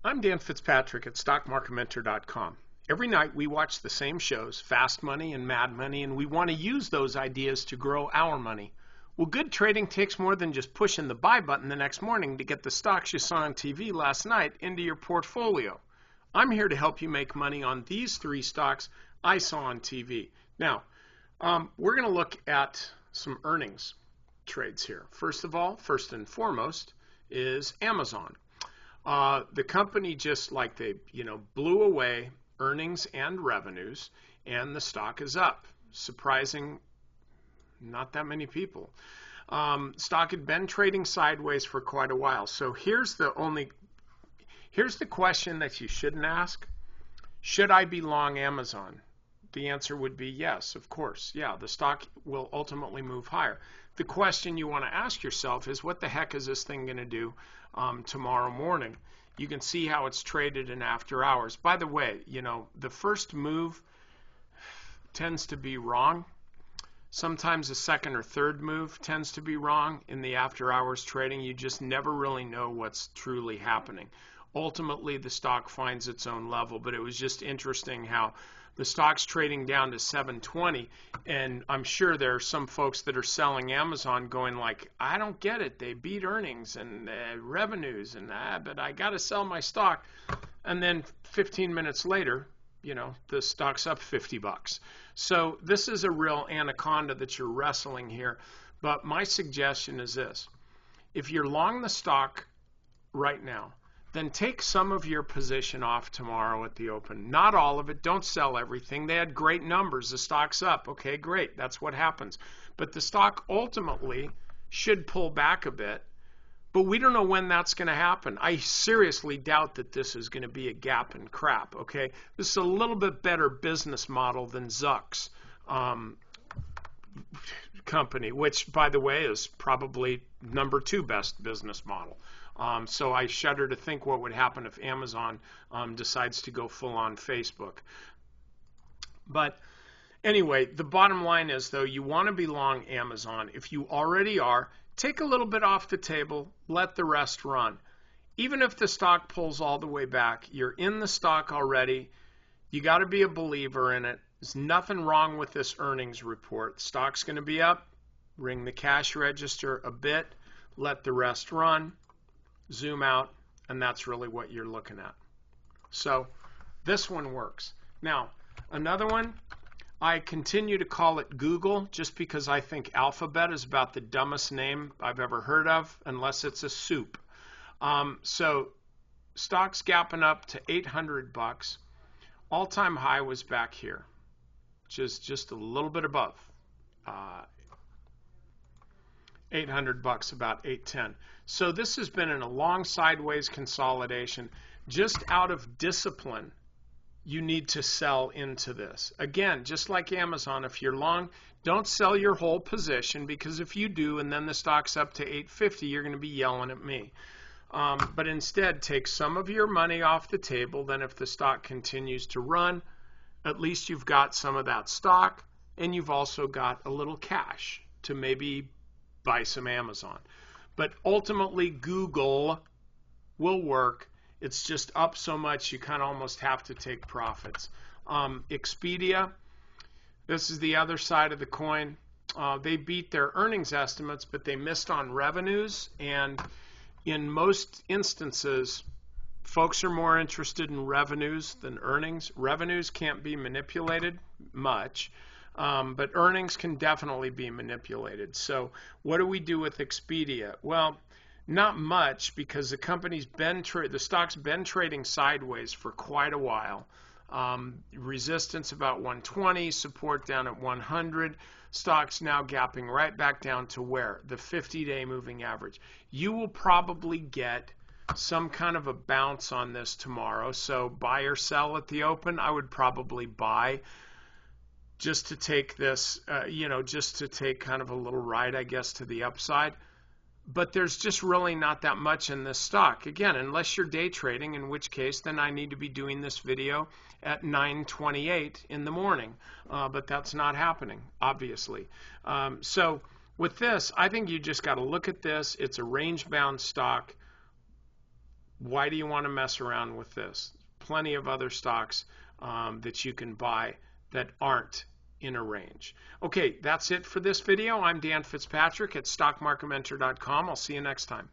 I'm Dan Fitzpatrick at StockMarketMentor.com. Every night we watch the same shows, Fast Money and Mad Money, and we want to use those ideas to grow our money. Well, good trading takes more than just pushing the buy button the next morning to get the stocks you saw on TV last night into your portfolio. I'm here to help you make money on these three stocks I saw on TV. Now, we're going to look at some earnings trades here. First of all, first and foremost, is Amazon. The company just like they, blew away earnings and revenues, and the stock is up. Surprising, not that many people. Stock had been trading sideways for quite a while. So here's the question that you shouldn't ask. Should I be long Amazon? The answer would be yes, of course. Yeah, the stock will ultimately move higher. The question you want to ask yourself is, what the heck is this thing going to do tomorrow morning? You can see how it's traded in after hours. By the way, the first move tends to be wrong. Sometimes the second or third move tends to be wrong in the after hours trading. You just never really know what's truly happening. Ultimately, the stock finds its own level, but it was just interesting how the stock's trading down to 720, and I'm sure there are some folks that are selling Amazon going like, I don't get it. They beat earnings and revenues, but I got to sell my stock. And then 15 minutes later, the stock's up 50 bucks. So this is a real anaconda that you're wrestling here. But my suggestion is this. If you're long the stock right now, then take some of your position off tomorrow at the open. Not all of it. Don't sell everything. They had great numbers. The stock's up. Okay, great. That's what happens. But the stock ultimately should pull back a bit. But we don't know when that's going to happen. I seriously doubt that this is going to be a gap and crap. Okay, this is a little bit better business model than Zuck's company, which, by the way, is probably number 2 best business model. So I shudder to think what would happen if Amazon decides to go full on Facebook. But anyway, the bottom line is, though, you want to be long Amazon. If you already are, take a little bit off the table, let the rest run. Even if the stock pulls all the way back, you're in the stock already. You got to be a believer in it. There's nothing wrong with this earnings report. The stock's going to be up. Ring the cash register a bit. Let the rest run. Zoom out, and that's really what you're looking at. So this one works. Now, another one, I continue to call it Google just because I think Alphabet is about the dumbest name I've ever heard of, unless it's a soup. So stock's gapping up to 800 bucks. All-time high was back here, which is just a little bit above 800 bucks, about 810. So this has been in a long sideways consolidation. Just out of discipline, you need to sell into this. Again, just like Amazon, if you're long, don't sell your whole position, because if you do and then the stock's up to 850, you're going to be yelling at me. But instead, take some of your money off the table. Then if the stock continues to run, at least you've got some of that stock, and you've also got a little cash to maybe buy some Amazon. But ultimately, Google will work. It's just up so much you kind of almost have to take profits. Expedia, this is the other side of the coin. They beat their earnings estimates, but they missed on revenues. And in most instances, folks are more interested in revenues than earnings. Revenues can't be manipulated much. But earnings can definitely be manipulated. So what do we do with Expedia? Well, not much, because the company's the stock's been trading sideways for quite a while. Resistance about 120, support down at 100. Stock's now gapping right back down to where? The 50-day moving average. You will probably get some kind of a bounce on this tomorrow. So buy or sell at the open. I would probably buy, just to take this, just to take kind of a little ride, I guess, to the upside. But there's just really not that much in this stock. Again, unless you're day trading, in which case then I need to be doing this video at 9:28 in the morning. But that's not happening, obviously. So with this, I think you just got to look at this. It's a range-bound stock. Why do you want to mess around with this? Plenty of other stocks that you can buy that aren't in a range. Okay, that's it for this video. I'm Dan Fitzpatrick at stockmarketmentor.com. I'll see you next time.